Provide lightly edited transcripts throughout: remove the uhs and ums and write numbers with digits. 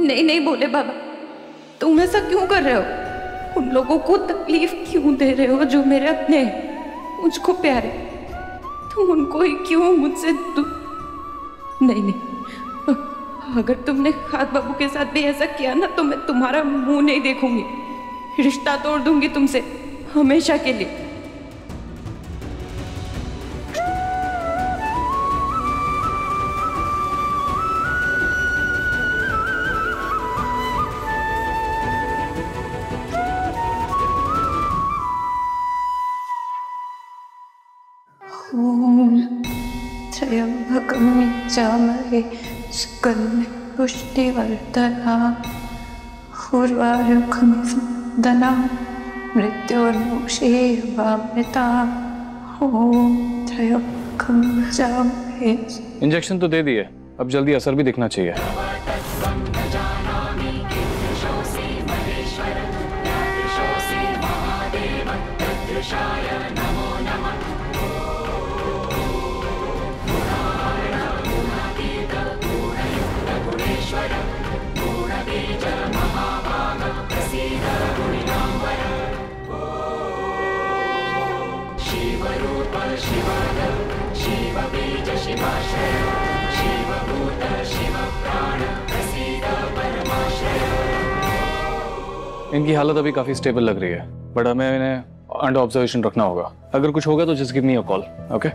नहीं नहीं बोले बाबा, तुम ऐसा क्यों कर रहे हो? उन लोगों को तकलीफ क्यों दे रहे हो जो मेरे अपने हैं, मुझको प्यारे? तुम उनको ही क्यों मुझसे नहीं नहीं, अगर तुमने खाद बाबू के साथ भी ऐसा किया ना तो मैं तुम्हारा मुंह नहीं देखूंगी, रिश्ता तोड़ दूंगी तुमसे हमेशा के लिए। त्र्यंबकं यजामहे सुगन्धिं पुष्टिवर्धनम् उर्वारुकमिव दनां मृत्योर्मुक्षीयमामृताम्। ॐ त्र्यंबकं यजामहे। इंजेक्शन तो दे दिए, अब जल्दी असर भी दिखना चाहिए। इनकी हालत अभी काफी स्टेबल लग रही है, बट हमें इन्हें अंडर ऑब्जर्वेशन रखना होगा। अगर कुछ होगा तो just give me a call, okay?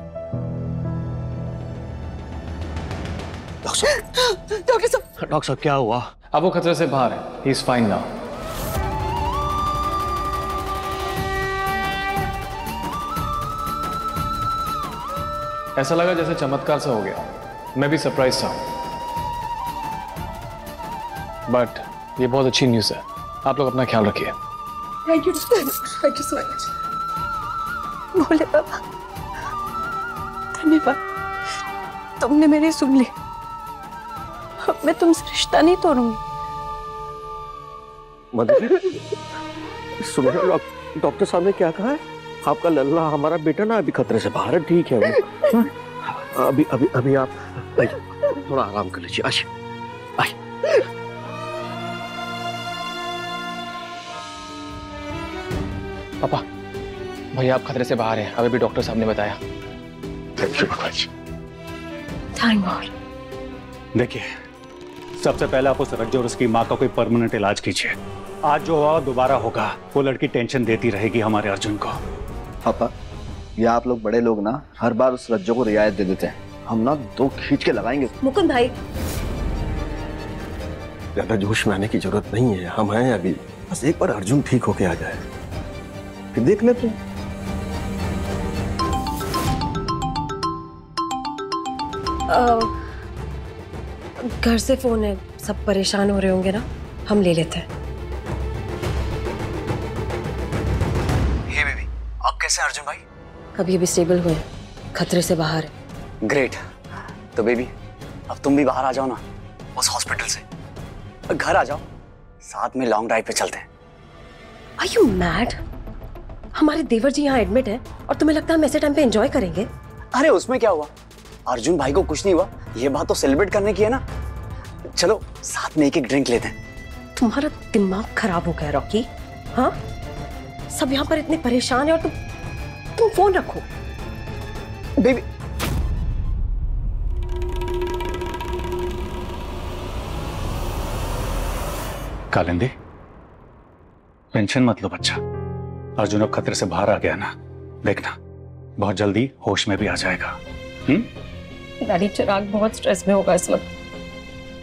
Doctor साहब क्या हुआ? अब वो खतरे से बाहर है, ही इज फाइन नाउ। ऐसा लगा जैसे चमत्कार सा हो गया, मैं भी सरप्राइज था। बट ये बहुत अच्छी न्यूज़ है, आप लोग अपना ख्याल रखिए। Thank you so much. Bhole Baba धन्यवाद, तुमने मेरी सुन ली। अब मैं तुमसे रिश्ता नहीं तोड़ूंगी। मदर, सुनो, डॉक्टर साहब ने क्या कहा है? आपका लल्ला हमारा बेटा ना अभी खतरे से बाहर है, ठीक है वो। अभी अभी अभी आप थोड़ा आराम कर लीजिए। आइए आइए। पापा, भैया आप खतरे से बाहर हैं, अभी भी डॉक्टर साहब ने बताया। देखिए, सबसे पहले आप उस रज्जू और उसकी माँ का कोई परमानेंट इलाज कीजिए। आज जो हुआ दोबारा होगा। वो लड़की टेंशन देती रहेगी हमारे अर्जुन को। पापा, ये आप लोग बड़े लोग ना हर बार उस रज्जू को रियायत दे देते हैं, हम ना दो खींच के लगाएंगे। मुकुंद भाई, ज्यादा जोश में आने की जरूरत नहीं है, हम हैं अभी। बस एक बार अर्जुन ठीक होके आ जाए, फिर देख लेते हैं। घर से फोन है, सब परेशान हो रहे होंगे ना, हम ले लेते हैं। हे बेबी, आप कैसे हैं अर्जुन भाई? अभी अभी स्टेबल हुए, खतरे से बाहर है। ग्रेट। तो बेबी, अब तुम भी बाहर आ जाओ ना उस हॉस्पिटल से, घर आ जाओ, साथ में लॉन्ग ड्राइव पे चलते हैं। Are you mad? हमारे देवर जी यहाँ एडमिट है और तुम्हें लगता है हम ऐसे टाइम पे एंजॉय करेंगे? अरे उसमें क्या हुआ, अर्जुन भाई को कुछ नहीं हुआ, ये बात तो सेलिब्रेट करने की है ना। चलो साथ में एक एक ड्रिंक लेते हैं। तुम्हारा दिमाग खराब हो गया रॉकी, हाँ? सब यहाँ पर इतने परेशान है और तुम फोन रखो। बेबी, कालिंदी, टेंशन मत लो बच्चा। अर्जुन अब खतरे से बाहर आ गया ना, देखना बहुत जल्दी होश में भी आ जाएगा। डैडी, चिराग बहुत स्ट्रेस में होगा इस वक्त।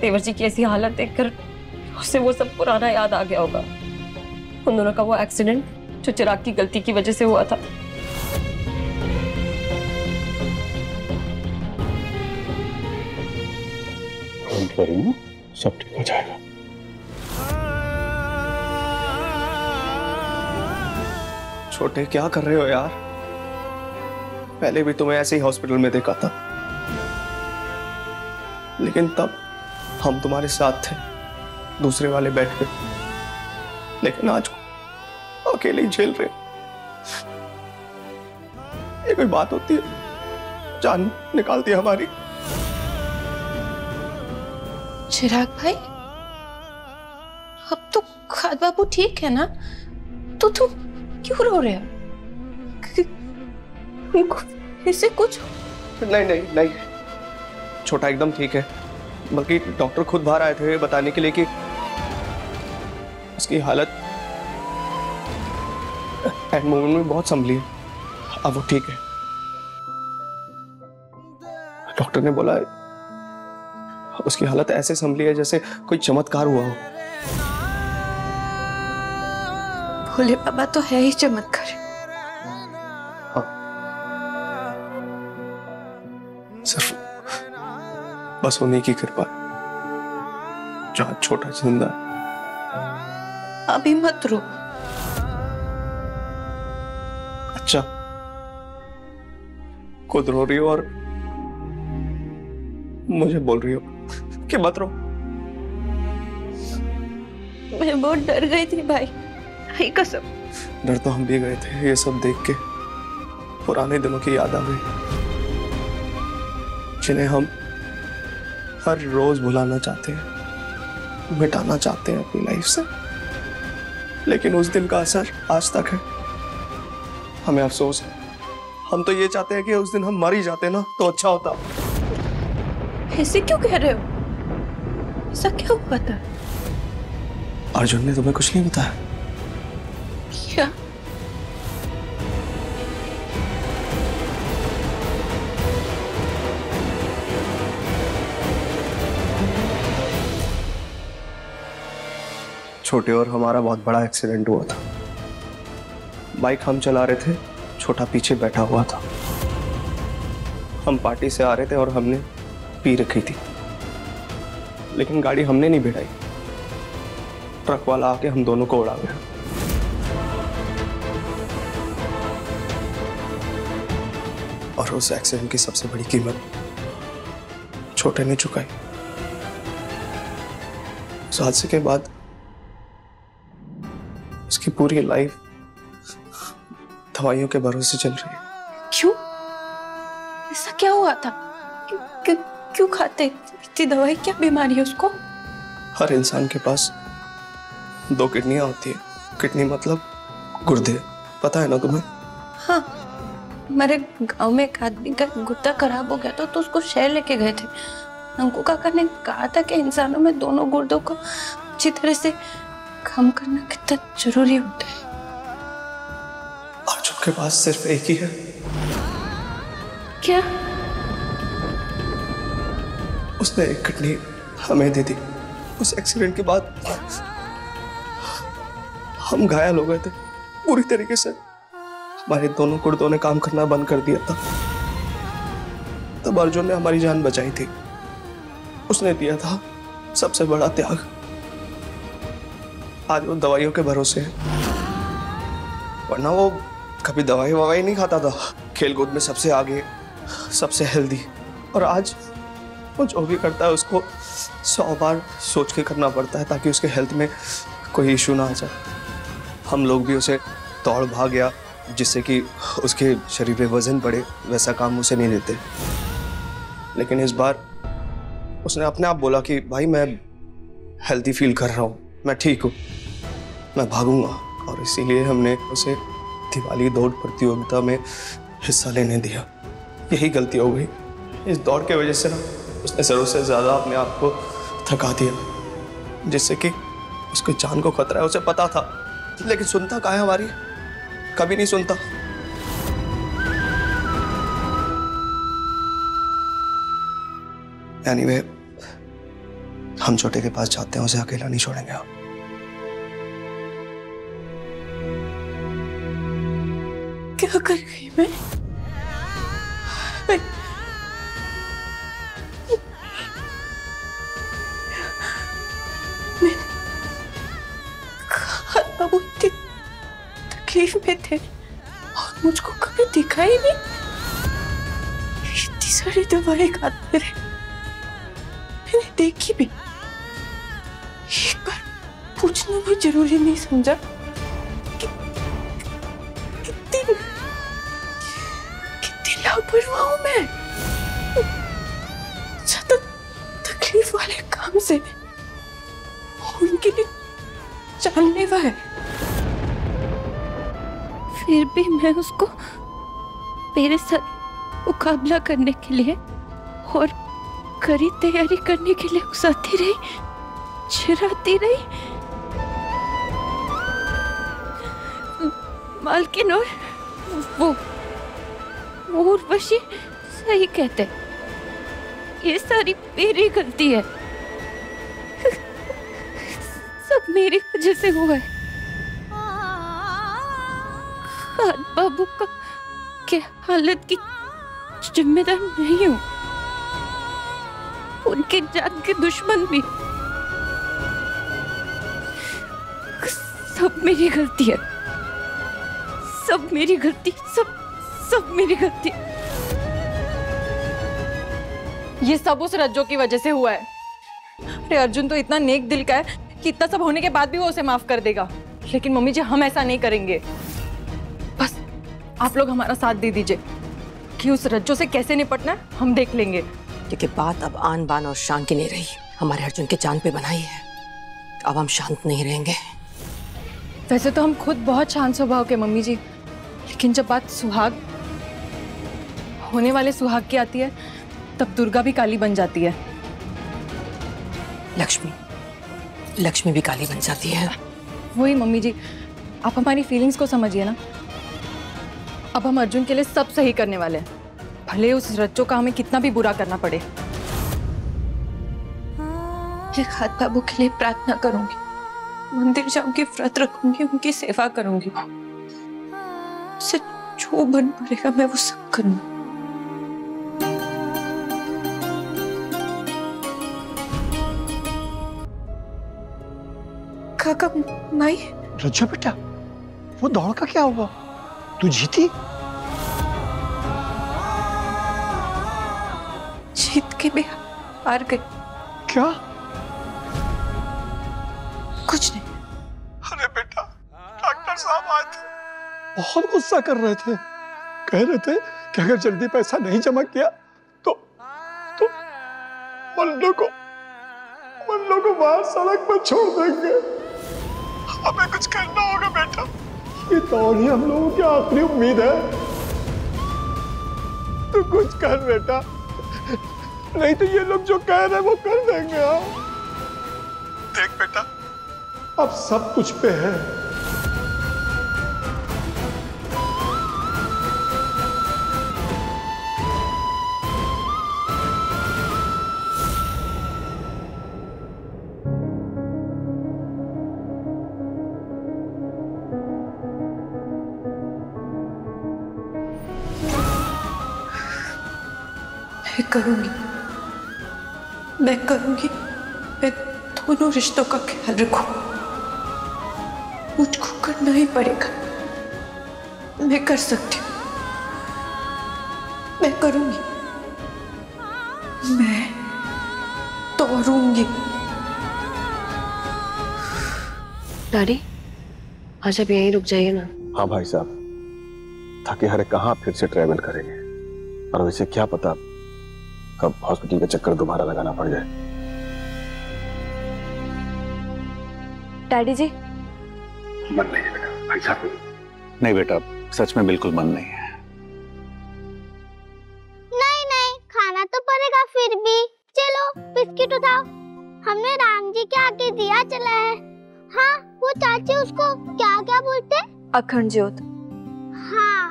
देवर जी की ऐसी हालत देखकर उसे वो सब पुराना याद आ गया होगा, उन दोनों का वो एक्सीडेंट जो चिराग की गलती की वजह से हुआ था। सब ठीक हो जाएगा। छोटे, क्या कर रहे हो यार? पहले भी तुम्हें ऐसे ही हॉस्पिटल में देखा था, लेकिन तब हम तुम्हारे साथ थे, दूसरे वाले बेड पे। लेकिन आज अकेले ही झेल रहे। ये कोई बात होती है? जान निकालती है हमारी। चिराग भाई, खाद बाबू ठीक है ना? तो तुम क्यों रो रहे हो? इससे कुछ? नहीं नहीं नहीं, छोटा एकदम ठीक है। बल्कि डॉक्टर खुद बाहर आए थे बताने के लिए कि उसकी हालत एट मोमेंट में बहुत संभली है। अब वो ठीक है। डॉक्टर ने बोला उसकी हालत ऐसे संभली है जैसे कोई चमत्कार हुआ हो। भोले बाबा तो है ही चमत्कार। हाँ। सिर्फ बस उन्हीं की कृपा जो आज छोटा जिंदा है। अभी मत रो। अच्छा, खुद रो रही हो और मुझे बोल रही हो कि मत रो। मैं बहुत डर गई थी भाई, आई कसम। डर तो हम भी गए थे। ये सब देख के पुराने दिनों की याद आ गई, जिन्हें हम हर रोज भुलाना चाहते हैं, मिटाना चाहते हैं अपनी लाइफ से। लेकिन उस दिन का असर आज तक है। हमें अफसोस है। हम तो ये चाहते हैं कि उस दिन हम मर ही जाते ना तो अच्छा होता। ऐसे क्यों कह रहे हो? ऐसा क्या हुआ था? अर्जुन ने तुम्हें कुछ नहीं बताया? क्या? छोटे और हमारा बहुत बड़ा एक्सीडेंट हुआ था। बाइक हम चला रहे थे, छोटा पीछे बैठा हुआ था। हम पार्टी से आ रहे थे और हमने पी रखी थी, लेकिन गाड़ी हमने नहीं भिड़ाई। ट्रक वाला आके हम दोनों को उड़ा गया। और उस एक्सीडेंट की सबसे बड़ी कीमत छोटे ने चुकाई। उस हादसे के बाद उसकी पूरी लाइफ दवाइयों के भरोसे चल रही है। क्यों? ऐसा क्या हुआ था? क्यों खाते इतनी दवाई? क्या बीमारी है उसको? हर इंसान के पास 2 किडनियां होती है। किडनी मतलब गुर्दे, पता है ना तुम्हें? हाँ, हमारे गांव में एक आदमी का गुर्दा खराब हो गया था तो उसको शहर लेके गए थे। अंकु काका ने कहा था कि इंसानों में दोनों गुर्दों को अच्छी तरह से काम करना कितना जरूरी होता है। अर्जुन के पास सिर्फ एक ही है। क्या? उसने एक किडनी हमें दे दी। उस एक्सीडेंट के बाद हम घायल हो गए थे पूरी तरीके से। हमारे दोनों गुर्दों ने काम करना बंद कर दिया था। तब अर्जुन ने हमारी जान बचाई थी। उसने दिया था सबसे बड़ा त्याग। आज वो दवाइयों के भरोसे है, वरना वो कभी दवाई ववाई नहीं खाता था। खेलकूद में सबसे आगे, सबसे हेल्दी। और आज वो जो भी करता है उसको 100 बार सोच के करना पड़ता है ताकि उसके हेल्थ में कोई इशू ना आ जाए। हम लोग भी उसे दौड़ भाग गया जिससे कि उसके शरीर पे वजन बढ़े, वैसा काम उसे नहीं देते। लेकिन इस बार उसने अपने आप बोला कि भाई मैं हेल्दी फील कर रहा हूँ, मैं ठीक हूँ, मैं भागूंगा। और इसीलिए हमने उसे दिवाली दौड़ प्रतियोगिता में हिस्सा लेने दिया। यही गलती हो गई। इस दौड़ के वजह से ना उसने ज़रूरत से ज़्यादा अपने आप को थका दिया, जिससे कि उसकी जान को खतरा है। उसे पता था, लेकिन सुनता कहाँ है हमारी? कभी नहीं सुनता। एनीवे, हम छोटे के पास जाते हैं, उसे अकेला नहीं छोड़ेंगे हम। क्या कर गई मैं? बाबू इतनी तकलीफ में थे और मुझको कभी दिखा ही नहीं। इतनी सारी दवाई खाते रहे, मैंने देखी भी। एक बार पूछना भी जरूरी नहीं समझा कि कितनी लापरवाह हूं मैं। ज्यादा तकलीफ वाले काम से उनके लिए जानलेवा है, फिर भी मैं उसको मेरे साथ मुकाबला करने के लिए और कड़ी तैयारी करने के लिए उकसाती रही, चिढ़ाती रही। मालकिन और वो उर्वशी सही कहते, ये सारी मेरी गलती है, सब मेरी वजह से हुआ है। खान बाबू का के हालत की जिम्मेदार नहीं हूं, उनके जान के दुश्मन भी। सब मेरी गलती है, सब मेरी गलती, सब मेरी गलती। ये सब उस रज्जो की वजह से हुआ है। अरे अर्जुन तो इतना नेक दिल का है कि इतना सब होने के बाद भी वो उसे माफ कर देगा, लेकिन मम्मी जी हम ऐसा नहीं करेंगे। बस आप लोग हमारा साथ दे दीजिए कि उस रज्जो से कैसे निपटना है हम देख लेंगे। क्योंकि बात अब आन बान और शान की नहीं रही, हमारे अर्जुन के जान पे बनाई है, अब हम शांत नहीं रहेंगे। वैसे तो हम खुद बहुत शांत स्वभाव के मम्मी जी, लेकिन जब बात सुहाग होने वाले सुहाग की आती है तब दुर्गा भी काली बन जाती है। लक्ष्मी भी काली बन जाती है। वही मम्मी जी, आप हमारी फीलिंग्स को समझिए ना। अब हम अर्जुन के लिए सब सही करने वाले हैं, भले उस रज्जो का हमें कितना भी बुरा करना पड़े। मैं खान बाबू के लिए प्रार्थना करूंगी, मंदिर जाऊंगी, व्रत रखूंगी, उनकी सेवा करूंगी, उससे जो बन पड़ेगा मैं वो सब करूंगी। काका माई। रज्जो बेटा, वो दौड़ का क्या हुआ? तू जीती? जीत के भी हार गई। क्या? कुछ नहीं। अरे बेटा, डॉक्टर साहब आए थे, बहुत गुस्सा कर रहे थे, कह रहे थे कि अगर जल्दी पैसा नहीं जमा किया तो मल्लो को बाहर सड़क पर छोड़ देंगे। हमें कुछ करना होगा बेटा, ये दौड़ ही हम लोगों की आखिरी उम्मीद है। तू कुछ कर बेटा, नहीं तो ये लोग जो कह रहे हैं वो कर देंगे। देख बेटा, अब सब कुछ पे है। मैं करूंगी, मैं दोनों रिश्तों का ख्याल रखूं, मुझको करना ही पड़ेगा। मैं कर सकती हूँ, मैं करूंगी, मैं तोड़ूंगी। डैडी, आज अब यहीं रुक जाइए ना। हाँ भाई साहब, थके हारे कहाँ फिर से ट्रैवल करेंगे, और वैसे क्या पता कब हॉस्पिटल का चक्कर दोबारा लगाना पड़ जाए। डैडी जी, मन नहीं लगा भाई साहब? नहीं बेटा, सच में बिल्कुल मन नहीं है। नहीं, खाना तो पड़ेगा फिर भी। चलो बिस्किट उठाओ, हमने राम जी के आगे दिया चला है। हाँ, वो चाची उसको क्या क्या बोलते? अखंड ज्योत। हाँ,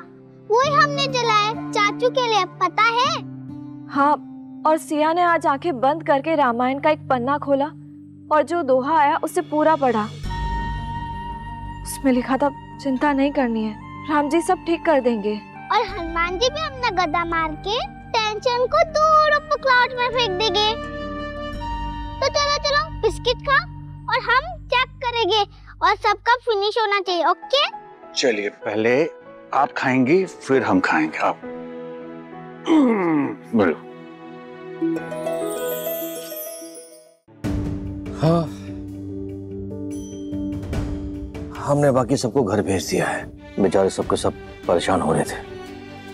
वही हमने जलाया चाचू के लिए, पता है? हाँ, और सिया ने आज आंखें बंद करके रामायण का एक पन्ना खोला और जो दोहा आया उसे पूरा पढ़ा। उसमें लिखा था चिंता नहीं करनी है, राम जी सब ठीक कर देंगे। और हनुमान जी भी अपना गदा मार के टेंशन को दूर ऊपर क्लाउड में फेंक देंगे। तो चलो बिस्किट खा और हम चेक करेंगे और सबका फिनिश होना चाहिए। ओके? चलिए, पहले आप खाएंगी फिर हम खाएंगे। आप बोलो। हाँ, हमने बाकी सबको घर भेज दिया है, बेचारे सबके सब परेशान हो रहे थे।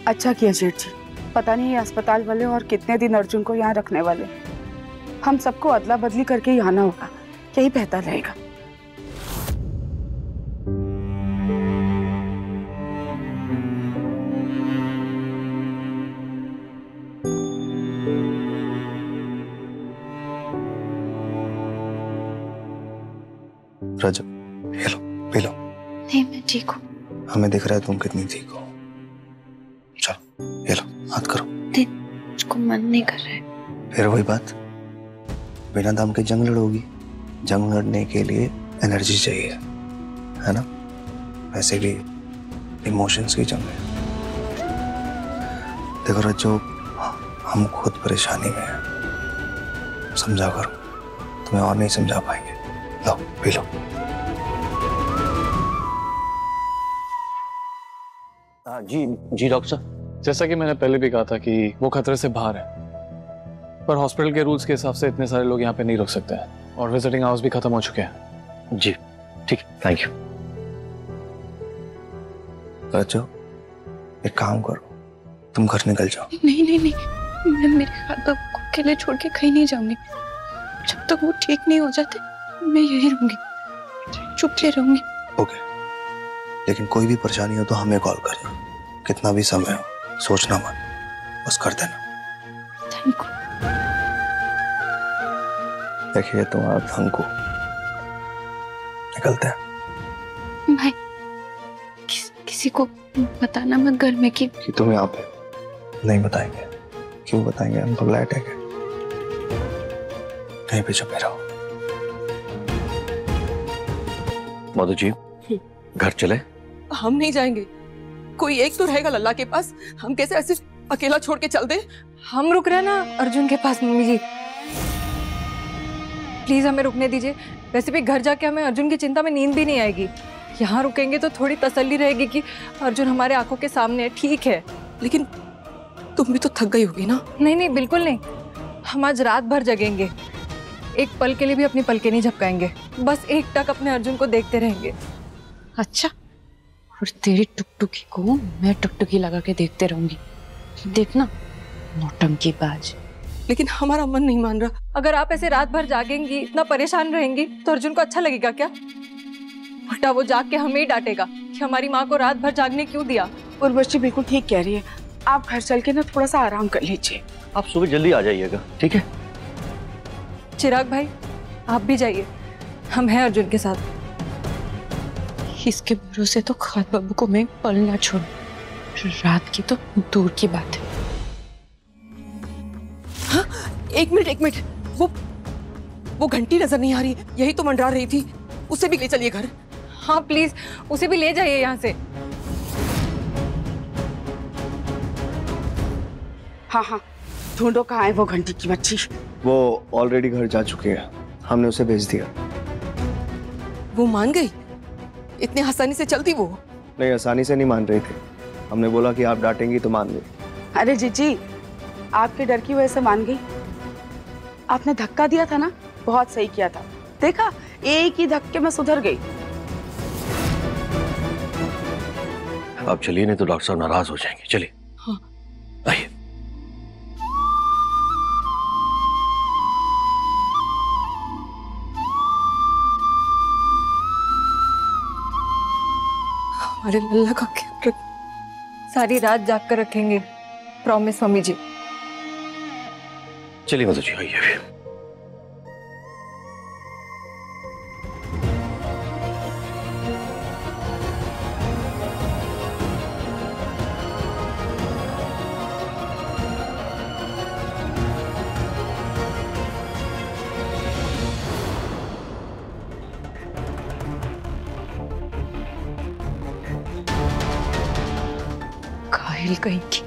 अच्छा किया जेठ जी, पता नहीं ये अस्पताल वाले और कितने दिन अर्जुन को यहाँ रखने वाले। हम सबको अदला बदली करके ही आना होगा, यही बेहतर रहेगा। रजब ये लो पी लो। नहीं मैं ठीक हूँ। हमें दिख रहा है तुम कितनी ठीक हो। चलो ये लो हाथ करो। मुझको मन नहीं कर रहा है। फिर वही बात, बिना दम के जंग लड़ोगी। जंग लड़ने के लिए एनर्जी चाहिए, है ना? वैसे भी इमोशंस की जंग है। देखो रज्जो, हम खुद परेशानी में हैं। समझा करो, तुम्हें और नहीं समझा पाएंगे। लो पी लो। जी डॉक्टर साहब, जैसा कि मैंने पहले भी कहा था कि वो खतरे से बाहर है, पर हॉस्पिटल के रूल्स के हिसाब से इतने सारे लोग यहाँ पे नहीं रुक सकते हैं और विजिटिंग आवर्स भी खत्म हो चुके हैं। जी ठीक, थैंक यू। रज्जो एक काम करो, तुम घर निकल जाओ। नहीं नहीं नहीं, मैं मेरे हाथ बाबू को अकेले छोड़ के कहीं नहीं जाऊंगी। जब तक वो ठीक नहीं हो जाते मैं यही रहूंगी, चुप से रहूंगी। ओके, लेकिन कोई भी परेशानी हो तो हमें कॉल करना, कितना भी समय हो। सोचना मत, बस कर देना। Thank you. देखिए तुम्हारा थैंक यू। निकलते हैं। भाई किसी को बताना मत घर में कि तुम यहाँ पे। नहीं बताएंगे। क्यों बताएंगे? हम पगलाइट है क्या? कहीं पे छुपे रहो। मधु जी घर चले? हम नहीं जाएंगे, कोई एक तो रहेगा लल्ला के पास। हम कैसे ऐसे अकेला छोड़ के चल दे? हम रुक रहे हैं ना अर्जुन के पास मम्मी जी, प्लीज हमें रुकने दीजिए। वैसे भी घर जाके हमें अर्जुन की चिंता में नींद भी नहीं आएगी। यहाँ रुकेंगे तो थोड़ी तसल्ली रहेगी कि अर्जुन हमारे आंखों के सामने है। ठीक है, लेकिन तुम भी तो थक गई होगी ना? नहीं नहीं बिल्कुल नहीं, हम आज रात भर जगेंगे। एक पल के लिए भी अपनी पलकें नहीं झपकाएंगे, बस एक टक अपने अर्जुन को देखते रहेंगे। अच्छा, और तेरी टुकटुकी को मैं टुकटुकी लगा के देखते रहूंगी, देखना नौटंकी बाज। लेकिन हमारा मन नहीं मान रहा। अगर आप ऐसे रात भर जागेंगी, इतना परेशान रहेंगी, तो अर्जुन को अच्छा लगेगा क्या? उल्टा वो जाग के हमें ही डांटेगा कि हमारी माँ को रात भर जागने क्यों दिया। उर्वशी बिल्कुल ठीक कह रही है, आप घर चल के ना थोड़ा सा आराम कर लीजिए। आप सुबह जल्दी आ जाइएगा, ठीक है? चिराग भाई आप भी जाइए, हम हैं अर्जुन के साथ। इसके भरोसे तो खाद बाबू को मैं पल ना छोड़ूं, रात की तो दूर की बात है। हाँ, एक मिनट, वो घंटी नजर नहीं आ रही, यही तो मंडरा रही थी। उसे भी ले चलिए घर। हाँ प्लीज, उसे भी ले जाइए यहाँ से। हाँ, ढूंढो कहाँ है वो घंटी की बच्ची। वो ऑलरेडी घर जा चुकी है, हमने उसे भेज दिया। वो मान गई? इतनी आसानी से चलती वो? नहीं, आसानी से नहीं मान रही थी। हमने बोला कि आप डांटेंगी तो मान गई। अरे जीजी, आपके डर की वजह से मान गई। आपने धक्का दिया था ना, बहुत सही किया था। देखा, एक ही धक्के में सुधर गई। आप चलिए, नहीं तो डॉक्टर साहब नाराज हो जाएंगे। चलिए। हाँ। आइए। हमारे लल्ला का ख्याल रख। सारी रात जाग कर रखेंगे, प्रॉमिस मम्मी जी। चलिए मधु जी, आइए। घायल कहीं की,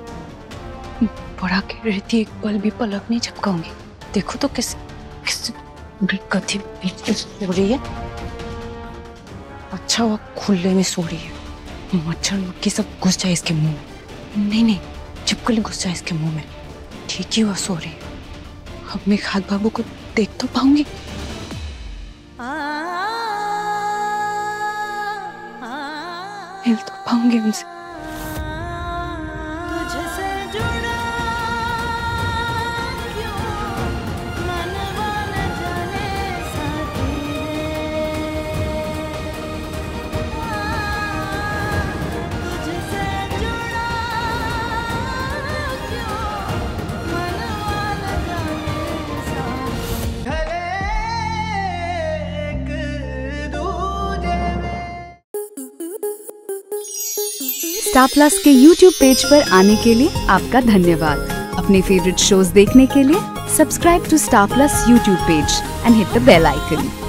बड़ा कह रही थी एक पल भी पलक नहीं झपकाऊंगी। देखो तो किस गति सो रही है। अच्छा हुआ खुले में सो रही है, मच्छर मक्खी सब घुस जाए इसके मुंह में। नहीं, छिपकली घुस जाए इसके मुंह में। ठीक ही हुआ सो रही है। अब मैं खाद बाबू को देख तो पाऊंगी। मिल तो पाऊंगी उनसे। दूर स्टार प्लस के YouTube पेज पर आने के लिए आपका धन्यवाद। अपने फेवरेट शोज देखने के लिए subscribe to Star Plus YouTube page and hit the bell icon.